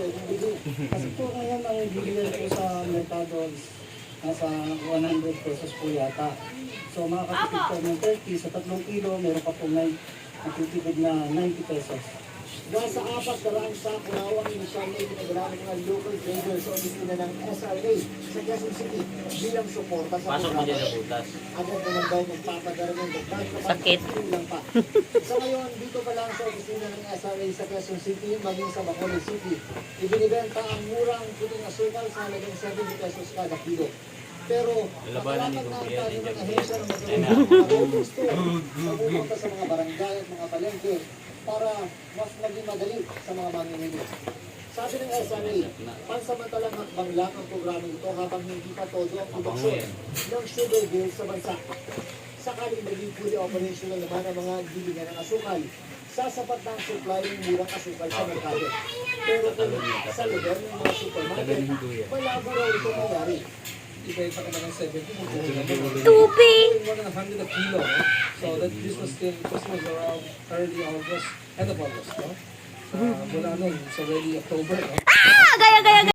pwedeng bili. Kasi po ngayon ang bilihan po sa merkado is nasa 100 pesos po yata. So makakatipid po ng 30 sa 3 kilo, meron pa po may matitipid na 90 pesos. Dahil sa 400 sa kulawang inisyal na ipinagalaman ng mga local traders o opisina ng SRA sa Quezon City bilang suporta sa Pasok mo programa. dyan sa butas. Agad naman daw magpapadara ng dagdag Sakit. lang pa. Sa ngayon, dito pa lang sa opisina ng SRA sa Quezon City, maging sa Bacolod City, ibinibenta ang murang puting asukal sa halagang 70 pesos kada kilo. Pero, Labanan ni matalakan na ang Kuya, tayo hindi ng niya ahensya ng Ayun na. mga local store na pumunta sa mga barangay at mga palengke para mas maging madali sa mga mamimili. Sabi ng SRA, pansamantalang hakbang lang ang programa ito habang hindi pa todo ang produksyon ng sugar beet sa bansa. Sakaling maging fully operational naman ang mga gilingan ng asukal, sasapat na ang supply ng murang asukal sa merkado. Pero kung sa lugar ng mga supermarket, malabo raw ito nangyari. Iba-iba ka na ng 70. Tupi! 100 a kilo. No? So that this was around early August, end of August. No? Mula nun, it's already October. No? Ah! Gaya, gaya,